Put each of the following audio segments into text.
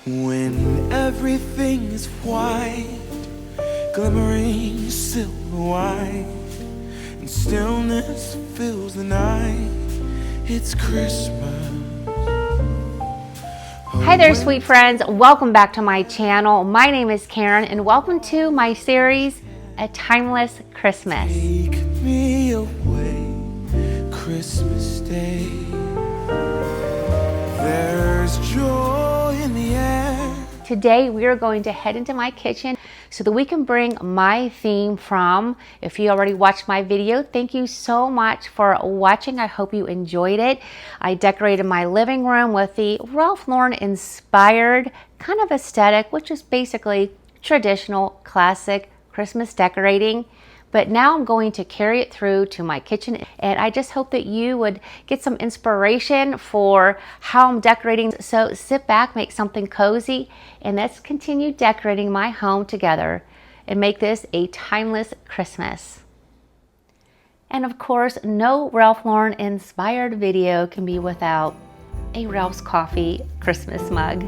When everything is white, glimmering silver white, and stillness fills the night, it's Christmas. Hi there, sweet friends. Welcome back to my channel. My name is Karen, and welcome to my series, A Timeless Christmas. Take me away, Christmas Day. There's joy in the air. Today we are going to head into my kitchen so that we can bring my theme from, if you already watched my video, thank you so much for watching. I hope you enjoyed it. I decorated my living room with the Ralph Lauren inspired kind of aesthetic, which is basically traditional, classic Christmas decorating. But now I'm going to carry it through to my kitchen, and I just hope that you would get some inspiration for how I'm decorating. So sit back, make something cozy, and let's continue decorating my home together and make this a timeless Christmas. And of course, no Ralph Lauren inspired video can be without a Ralph's Coffee Christmas mug.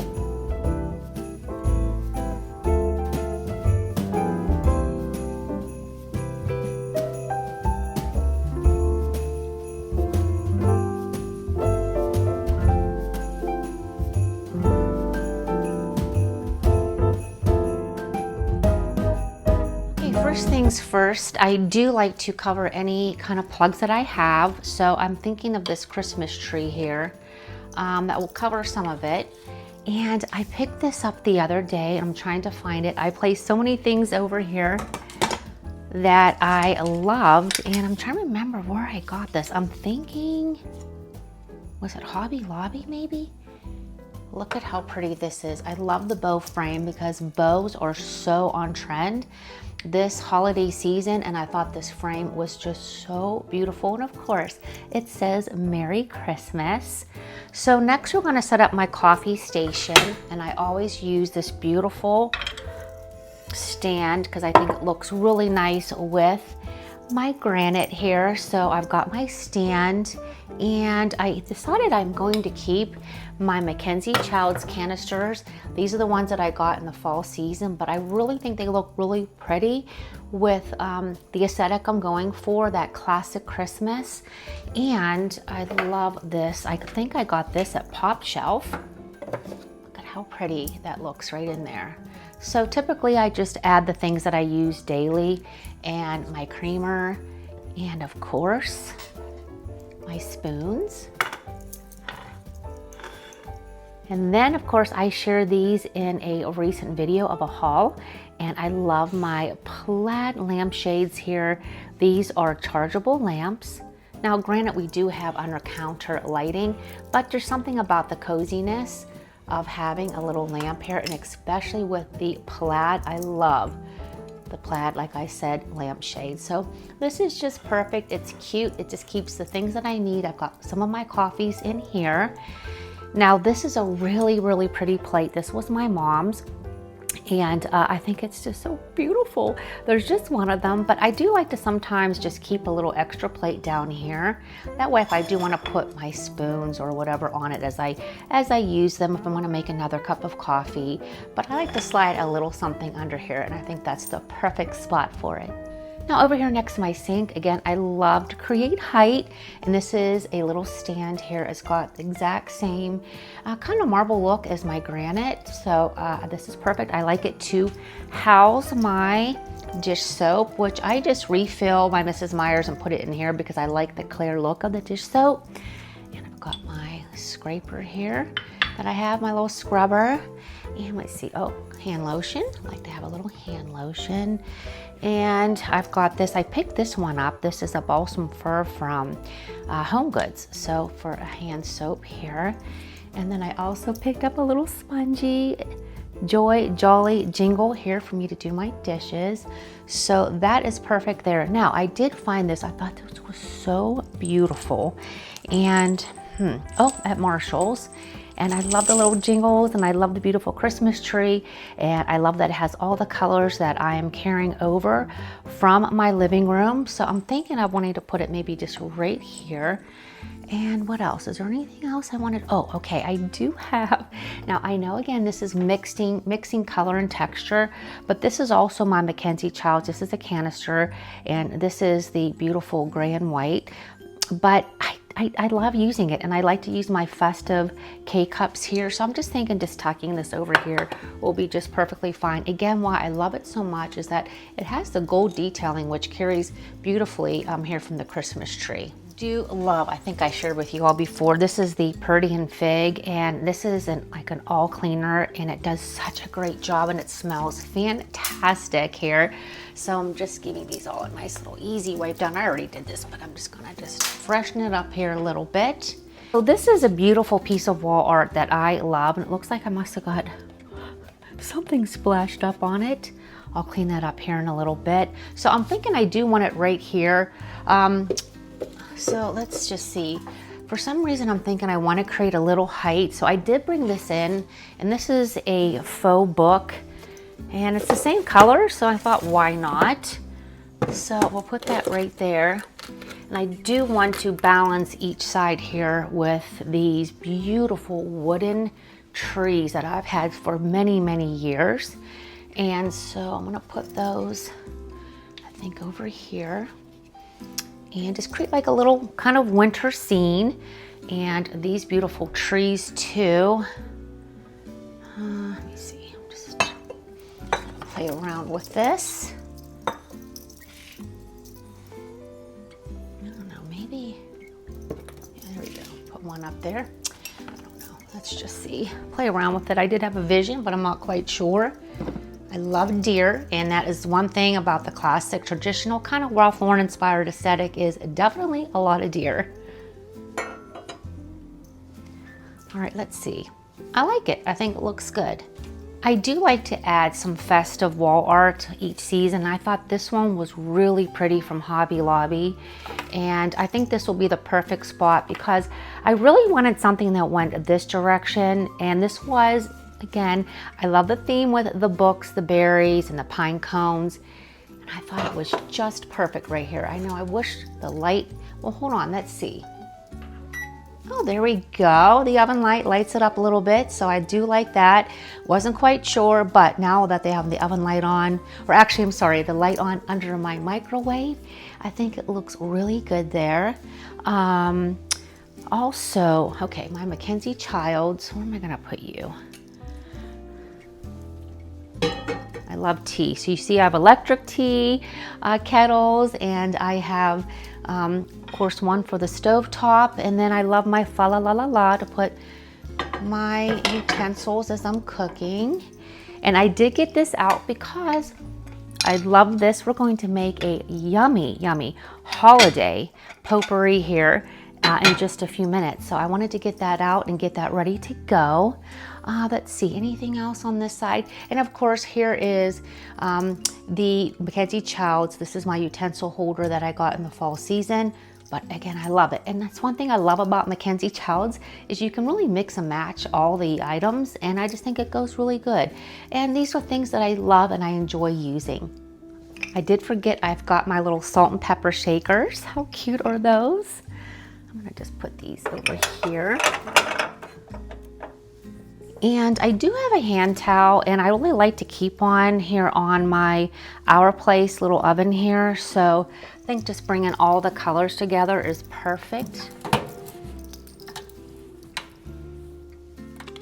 First things first, I do like to cover any kind of plugs that I have. So I'm thinking of this Christmas tree here that will cover some of it. And I picked this up the other day. I'm trying to find it. I placed so many things over here that I loved, and I'm trying to remember where I got this. I'm thinking, was it Hobby Lobby maybe? Look at how pretty this is. I love the bow frame because bows are so on trend this holiday season, and I thought this frame was just so beautiful. And of course, it says Merry Christmas. So next we're gonna set up my coffee station, and I always use this beautiful stand because I think it looks really nice with my granite here. So I've got my stand, and I decided I'm going to keep my Mackenzie Childs canisters. These are the ones that I got in the fall season, but I really think they look really pretty with the aesthetic I'm going for, that classic Christmas. And I love this. I think I got this at Pop Shelf. Look at how pretty that looks right in there. So typically I just add the things that I use daily, and my creamer, and of course my spoons. And then of course I share these in a recent video of a haul, and I love my plaid lampshades here. These are chargeable lamps. Now granted, we do have under counter lighting, but there's something about the coziness of having a little lamp here, and especially with the plaid. I love the plaid, like I said, lampshade. So this is just perfect. It's cute. It just keeps the things that I need. I've got some of my coffees in here. Now this is a really, really pretty plate. This was my mom's, and I think it's just so beautiful. There's just one of them, but I do like to sometimes just keep a little extra plate down here. That way, if I do want to put my spoons or whatever on it as I use them, if I want to make another cup of coffee. But I like to slide a little something under here, and I think that's the perfect spot for it. Now over here next to my sink, again, I love to create height, and this is a little stand here. It's got the exact same kind of marble look as my granite, so this is perfect. I like it to house my dish soap, which I just refill my Mrs. Meyer's and put it in here because I like the clear look of the dish soap. And I've got my scraper here that I have, my little scrubber. And let's see, oh, hand lotion. I like to have a little hand lotion. And I've got this, I picked this one up. This is a balsam fir from Home Goods. So for a hand soap here. And then I also picked up a little spongy Joy Jolly Jingle here for me to do my dishes. So that is perfect there. Now I did find this, I thought this was so beautiful. And at Marshall's. And I love the little jingles, and I love the beautiful Christmas tree, and I love that it has all the colors that I am carrying over from my living room. So I'm thinking of wanting to put it maybe just right here. And what else? Is there anything else I wanted? Oh, okay, I do have, now I know again, this is mixing color and texture, but this is also my Mackenzie Childs. This is a canister, and this is the beautiful gray and white. But I love using it, and I like to use my festive K-cups here. So I'm just thinking just tucking this over here will be just perfectly fine. Again, why I love it so much is that it has the gold detailing, which carries beautifully here from the Christmas tree. Do love, I think I shared with you all before, this is the Purdy and Fig, and this is like an all cleaner, and it does such a great job, and it smells fantastic here. So I'm just giving these all a nice little easy wipe down. I already did this, but I'm just gonna just freshen it up here a little bit. So this is a beautiful piece of wall art that I love, and it looks like I must have got something splashed up on it. I'll clean that up here in a little bit. So I'm thinking I do want it right here. So let's just see. For some reason, I'm thinking I want to create a little height. So I did bring this in, and this is a faux book, and it's the same color. So I thought, why not? So we'll put that right there. And I do want to balance each side here with these beautiful wooden trees that I've had for many, many years. And so I'm going to put those, I think, over here. And just create like a little kind of winter scene, and these beautiful trees too. Let me see, just play around with this. I don't know, maybe, yeah, there we go, put one up there. I don't know, let's just see, play around with it. I did have a vision, but I'm not quite sure. I love deer, and that is one thing about the classic, traditional, kind of Ralph Lauren inspired aesthetic is definitely a lot of deer. All right, let's see. I like it. I think it looks good. I do like to add some festive wall art each season. I thought this one was really pretty from Hobby Lobby, and I think this will be the perfect spot because I really wanted something that went this direction, and this was, again, I love the theme with the books, the berries, and the pine cones. And I thought it was just perfect right here. I know, I wish the light, well, hold on, let's see. Oh, there we go. The oven light lights it up a little bit, so I do like that. Wasn't quite sure, but now that they have the oven light on, or actually, I'm sorry, the light on under my microwave, I think it looks really good there. Also, okay, my Mackenzie Childs, where am I gonna put you? I love tea. So you see I have electric tea kettles, and I have, of course, one for the stove top, and then I love my fa la la la la to put my utensils as I'm cooking. And I did get this out because I love this. We're going to make a yummy, yummy holiday potpourri here in just a few minutes. So I wanted to get that out and get that ready to go. Let's see, anything else on this side? And of course, here is the Mackenzie Childs. This is my utensil holder that I got in the fall season. But again, I love it. And that's one thing I love about Mackenzie Childs is you can really mix and match all the items. And I just think it goes really good. And these are things that I love and I enjoy using. I did forget I've got my little salt and pepper shakers. How cute are those? I'm gonna just put these over here. And I do have a hand towel, and I really like to keep one here on my Our Place little oven here. So I think just bringing all the colors together is perfect.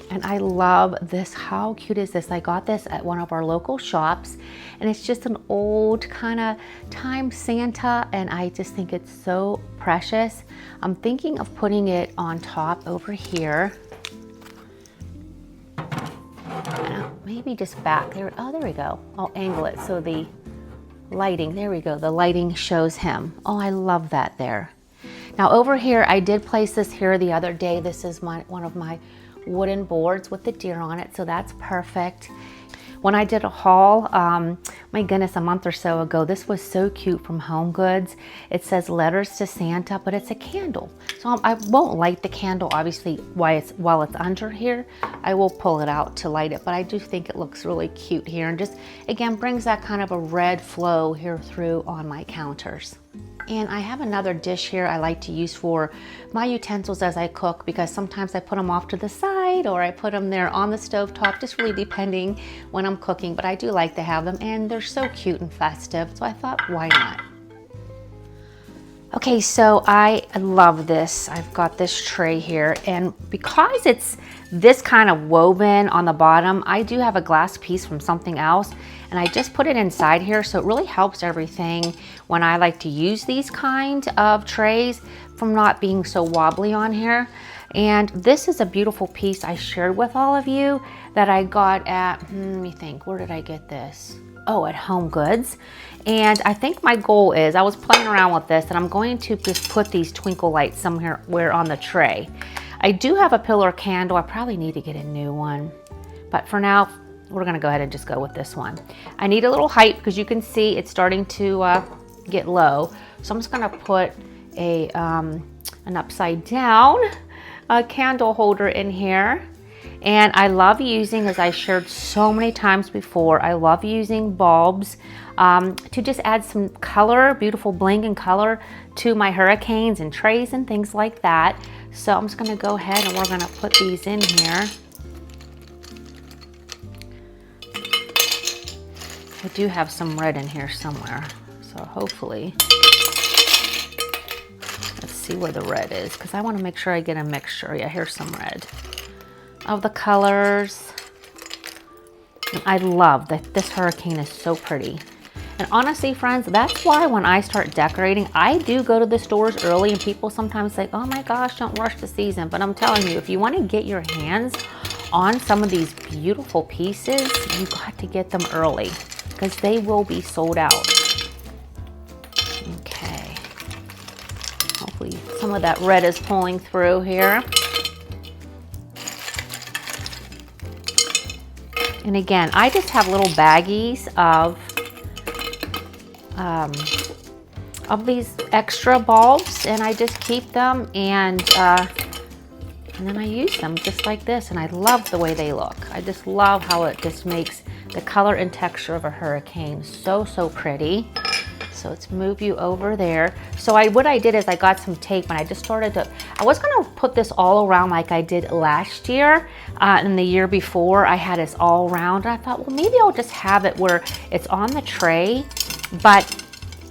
And I love this. How cute is this? I got this at one of our local shops, and it's just an old kind of time Santa, and I just think it's so precious. I'm thinking of putting it on top over here. Maybe just back there. Oh, there we go. I'll angle it so the lighting, there we go. The lighting shows him. Oh, I love that there. Now over here, I did place this here the other day. This is one of my wooden boards with the deer on it, so that's perfect. when I did a haul, my goodness, a month or so ago. This was so cute from Home Goods. It says letters to Santa, but it's a candle. So I won't light the candle, obviously, while it's under here. I will pull it out to light it, but I do think it looks really cute here, and just, again, brings that kind of a red flow here through on my counters. And I have another dish here I like to use for my utensils as I cook, because sometimes I put them off to the side or I put them there on the stove top, just really depending when I'm cooking. But I do like to have them, and they're so cute and festive, so I thought, why not? Okay, so I love this. I've got this tray here, and because it's this kind of woven on the bottom, I do have a glass piece from something else, and I just put it inside here, so it really helps everything when I like to use these kind of trays from not being so wobbly on here. And this is a beautiful piece I shared with all of you that I got at, let me think, where did I get this? Oh, at Home Goods. And I think my goal is, I was playing around with this, and I'm going to just put these twinkle lights somewhere on the tray. I do have a pillar candle. I probably need to get a new one, but for now, we're gonna go ahead and just go with this one. I need a little height because you can see it's starting to get low. So I'm just gonna put an upside down candle holder in here. And I love using, as I shared so many times before, I love using bulbs to just add some color, beautiful bling and color to my hurricanes and trays and things like that. So I'm just gonna go ahead and we're gonna put these in here. I do have some red in here somewhere, so hopefully, let's see where the red is, because I want to make sure I get a mixture. Yeah, here's some red of the colors. I love that this hurricane is so pretty. And honestly, friends, that's why when I start decorating, I do go to the stores early, and people sometimes say, oh my gosh, don't rush the season. But I'm telling you, if you want to get your hands on some of these beautiful pieces, you got to get them early, because they will be sold out. Okay. Hopefully some of that red is pulling through here. And again, I just have little baggies of these extra bulbs, and I just keep them, and then I use them just like this, and I love the way they look. I just love how it just makes the color and texture of a hurricane so, so pretty. So let's move you over there. So what I did is I got some tape, and I just started to, I was gonna put this all around like I did last year and the year before. I had this all around, and I thought, well, maybe I'll just have it where it's on the tray, but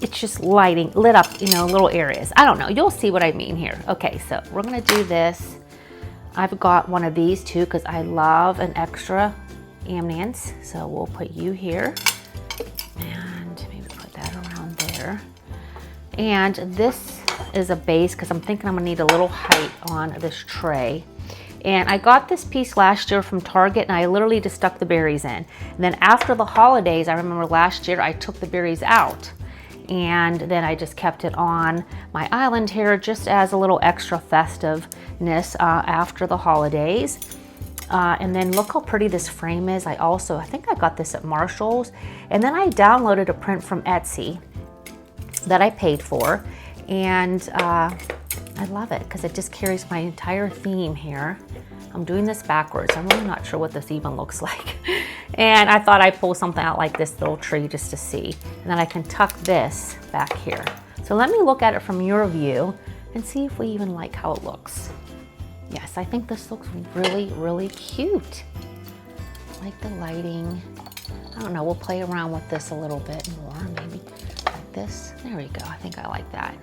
it's just lit up, you know, little areas. I don't know, you'll see what I mean here. Okay, so we're gonna do this. I've got one of these too, because I love an extra ambience. So we'll put you here, and maybe put that around there. And this is a base, because I'm thinking I'm gonna need a little height on this tray. And I got this piece last year from Target, and I literally just stuck the berries in. And then after the holidays, I remember last year, I took the berries out, and then I just kept it on my island here just as a little extra festiveness after the holidays. And then look how pretty this frame is. I think I got this at Marshall's, and then I downloaded a print from Etsy that I paid for, and I love it because it just carries my entire theme here. I'm doing this backwards. I'm really not sure what this even looks like. And I thought I'd pull something out like this little tree just to see. And then I can tuck this back here. So let me look at it from your view and see if we even like how it looks. Yes, I think this looks really, really cute. I like the lighting. I don't know, we'll play around with this a little bit more, maybe like this. There we go, I think I like that.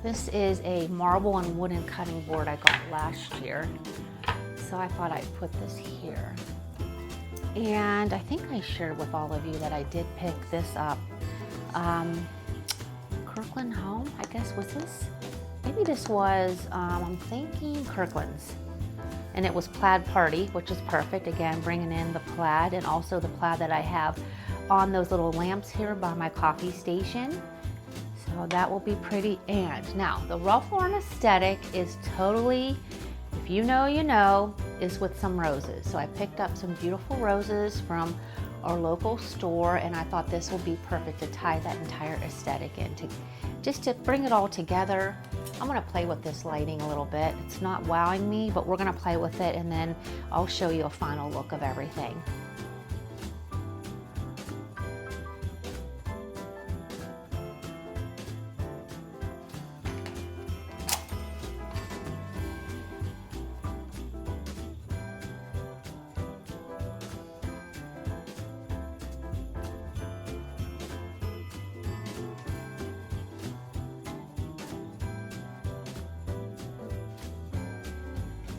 This is a marble and wooden cutting board I got last year, so I thought I'd put this here. And I think I shared with all of you that I did pick this up. Kirkland Home, I guess, was this? Maybe this was, I'm thinking Kirkland's. And it was plaid party, which is perfect. Again, bringing in the plaid and also the plaid that I have on those little lamps here by my coffee station. So that will be pretty. And now the Ralph Lauren aesthetic is totally, if you know, you know, is with some roses. So I picked up some beautiful roses from our local store, and I thought this would be perfect to tie that entire aesthetic in, just to bring it all together. I'm gonna play with this lighting a little bit. It's not wowing me, but we're gonna play with it, and then I'll show you a final look of everything.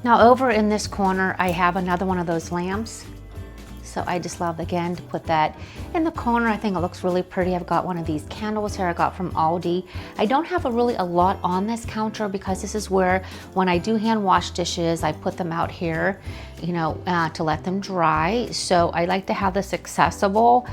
Now over in this corner, I have another one of those lamps. So I just love, again, to put that in the corner. I think it looks really pretty. I've got one of these candles here I got from Aldi. I don't have really a lot on this counter because this is where, when I do hand wash dishes, I put them out here, you know, to let them dry. So I like to have this accessible.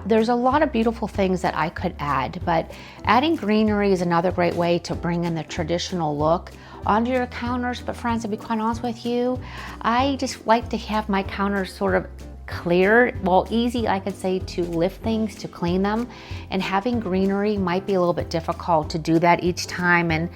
There's a lot of beautiful things that I could add, but adding greenery is another great way to bring in the traditional look onto your counters. But friends, to be quite honest with you, I just like to have my counters sort of clear, well, easy, I could say, to lift things, to clean them, and having greenery might be a little bit difficult to do that each time. And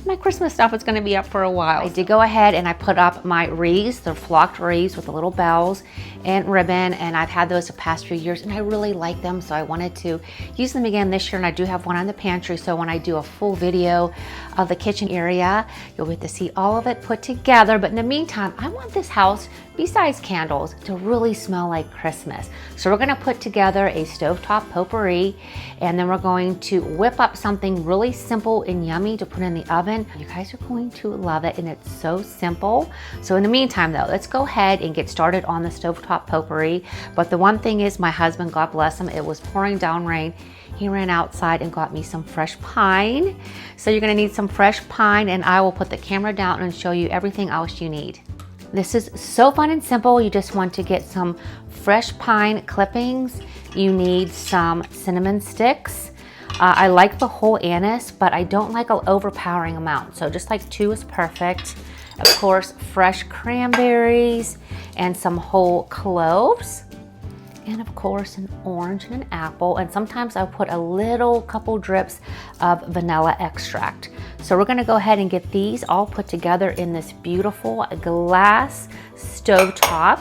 my Christmas stuff is going to be up for a while. I did go ahead and I put up my wreaths. They're flocked wreaths with the little bells and ribbon, and I've had those the past few years and I really like them, so I wanted to use them again this year. And I do have one on the pantry, so when I do a full video of the kitchen area, you'll get to see all of it put together. But in the meantime, I want this house, besides candles, to really smell like Christmas. So we're gonna put together a stovetop potpourri, and then we're going to whip up something really simple and yummy to put in the oven. You guys are going to love it, and it's so simple. So in the meantime though, let's go ahead and get started on the stovetop potpourri. But the one thing is, my husband, God bless him, it was pouring down rain. He ran outside and got me some fresh pine. So you're gonna need some fresh pine, and I will put the camera down and show you everything else you need. This is so fun and simple. You just want to get some fresh pine clippings. You need some cinnamon sticks. I like the whole anise, but I don't like an overpowering amount. So just like 2 is perfect. Of course, fresh cranberries and some whole cloves. And of course, an orange and an apple. And sometimes I'll put a little couple drips of vanilla extract. So we're gonna go ahead and get these all put together in this beautiful glass stovetop.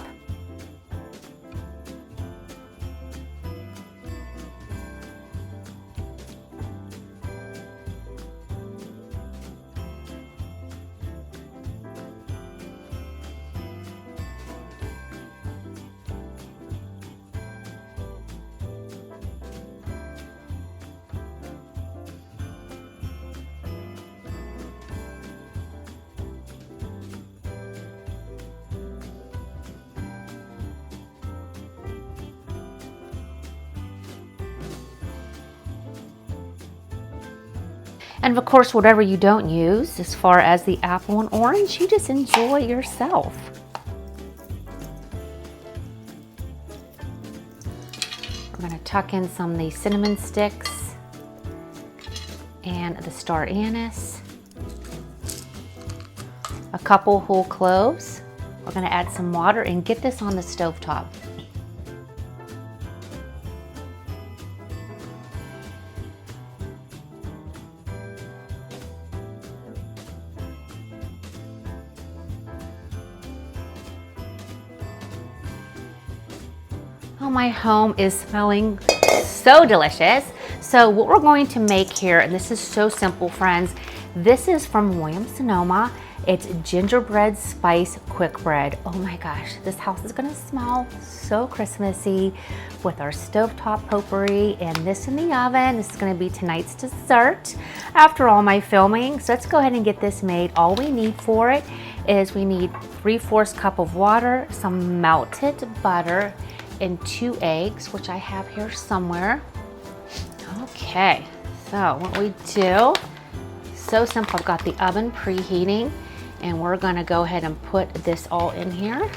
And of course, whatever you don't use, as far as the apple and orange, you just enjoy yourself. We're gonna tuck in some of the cinnamon sticks and the star anise, a couple whole cloves. We're gonna add some water and get this on the stovetop. Oh, my home is smelling so delicious. So what we're going to make here, and this is so simple, friends, this is from Williams-Sonoma. It's gingerbread spice quick bread. Oh my gosh, this house is gonna smell so Christmassy with our stovetop potpourri and this in the oven. This is gonna be tonight's dessert after all my filming. So let's go ahead and get this made. All we need for it is we need 3/4 cup of water, some melted butter, and 2 eggs, which I have here somewhere. Okay, so what we do, so simple. I've got the oven preheating, and we're gonna go ahead and put this all in here.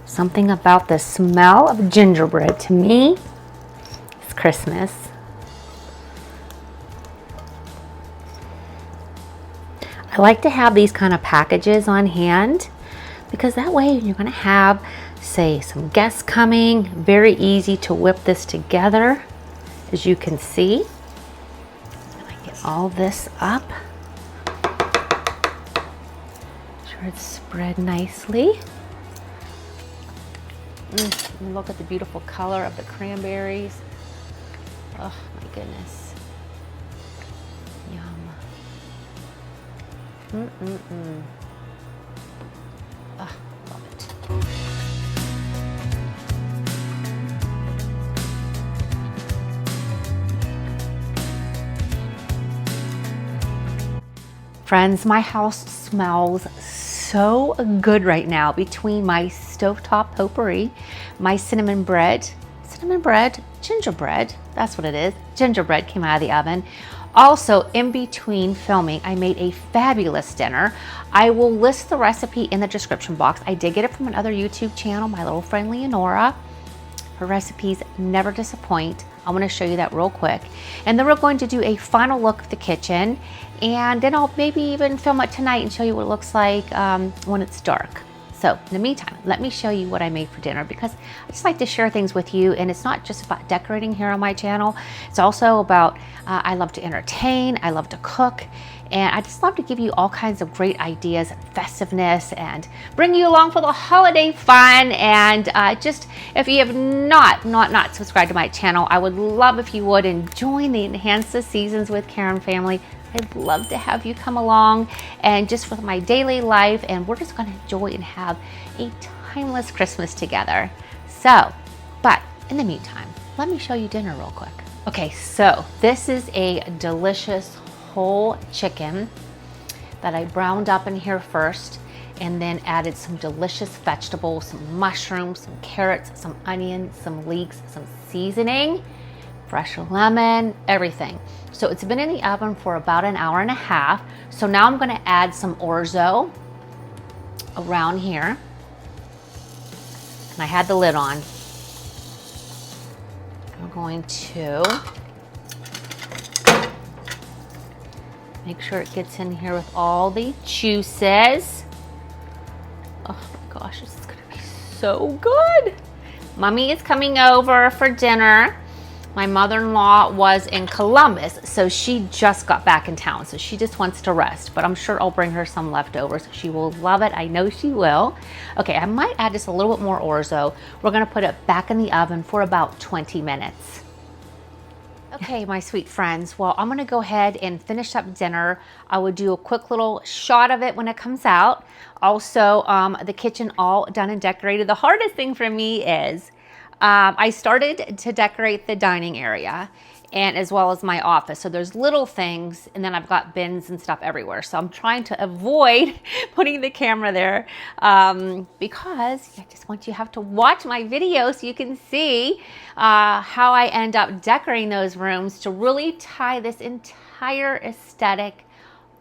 Something about the smell of gingerbread to me is Christmas. I like to have these kind of packages on hand because that way you're going to have, say, some guests coming. Very easy to whip this together, as you can see. I get all this up. Make sure it's spread nicely. Look at the beautiful color of the cranberries. Oh my goodness. Yum. Oh, love it. Friends, my house smells so good right now between my stovetop potpourri, my cinnamon bread, gingerbread, that's what it is. Gingerbread came out of the oven. Also, in between filming, I made a fabulous dinner. I will list the recipe in the description box. I did get it from another YouTube channel, my little friend Leonora. Her recipes never disappoint. I'm gonna show you that real quick. And then we're going to do a final look of the kitchen, and then I'll maybe even film it tonight and show you what it looks like when it's dark. So in the meantime, let me show you what I made for dinner, because I just like to share things with you, and it's not just about decorating here on my channel. It's also about, I love to entertain, I love to cook, and I just love to give you all kinds of great ideas and festiveness and bring you along for the holiday fun. And just, if you have not subscribed to my channel, I would love if you would, and join the Enhance the Seasons with Karen family. I'd love to have you come along and just with my daily life, and we're just going to enjoy and have a timeless Christmas together. So, but in the meantime, let me show you dinner real quick. Okay, so this is a delicious whole chicken that I browned up in here first, and then added some delicious vegetables, some mushrooms, some carrots, some onions, some leeks, some seasoning, fresh lemon, everything. So it's been in the oven for about an hour and a half. So now I'm gonna add some orzo around here. And I had the lid on. I'm going to make sure it gets in here with all the juices. Oh my gosh, this is gonna be so good. Mommy is coming over for dinner. My mother-in-law was in Columbus, so she just got back in town, so she just wants to rest, but I'm sure I'll bring her some leftovers. She will love it. I know she will. Okay, I might add just a little bit more orzo. We're gonna put it back in the oven for about 20 minutes. Okay, my sweet friends, well, I'm gonna go ahead and finish up dinner. I will do a quick little shot of it when it comes out. Also, the kitchen all done and decorated. The hardest thing for me is I started to decorate the dining area, and as well as my office. So there's little things, and then I've got bins and stuff everywhere. So I'm trying to avoid putting the camera there because I just want you to have to watch my video so you can see how I end up decorating those rooms to really tie this entire aesthetic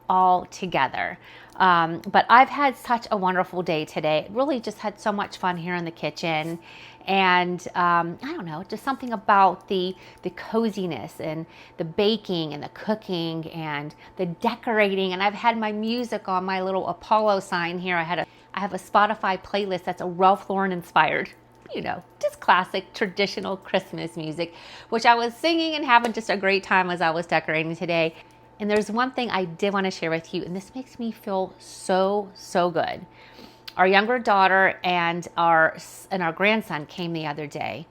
all together. But I've had such a wonderful day today. Really just had so much fun here in the kitchen. And I don't know, just something about the coziness and the baking and the cooking and the decorating. And I've had my music on my little Apollo sign here. I have a Spotify playlist that's a Ralph Lauren inspired. you know, just classic traditional Christmas music, which I was singing and having just a great time as I was decorating today. And there's one thing I did want to share with you, and this makes me feel so, so good. Our younger daughter and our grandson came the other day,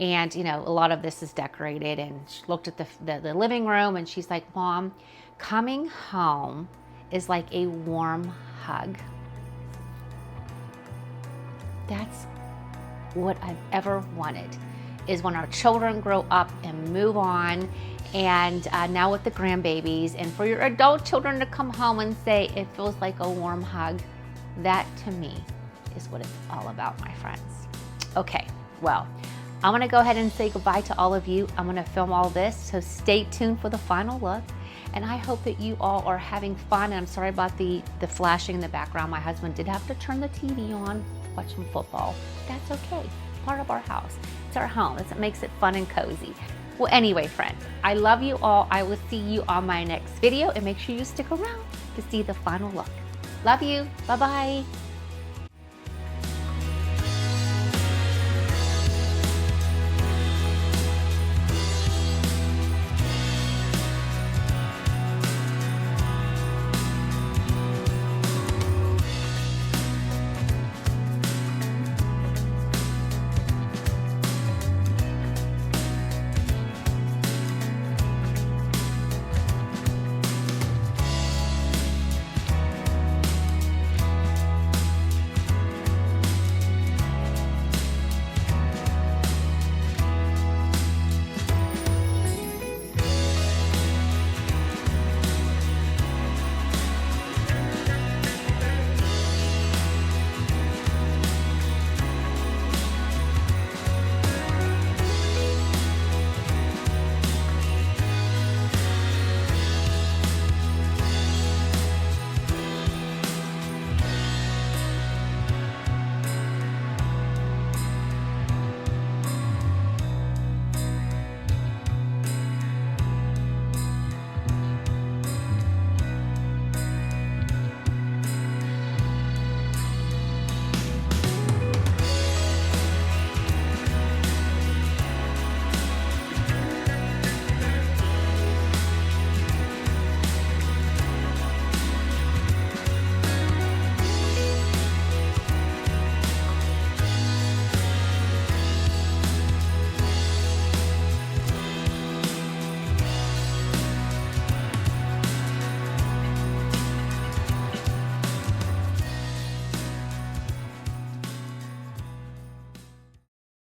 and you know, a lot of this is decorated, and she looked at the living room and she's like, Mom, coming home is like a warm hug. That's what I've ever wanted, is when our children grow up and move on, and now with the grandbabies, and for your adult children to come home and say it feels like a warm hug. That to me is what it's all about, my friends. Okay, well, I'm gonna go ahead and say goodbye to all of you. I'm gonna film all this, so stay tuned for the final look. And I hope that you all are having fun. And I'm sorry about the flashing in the background. My husband did have to turn the TV on to watch some football. That's okay, it's part of our house. It's our home, it makes it fun and cozy. Well, anyway, friends, I love you all. I will see you on my next video, and make sure you stick around to see the final look. Love you, bye-bye.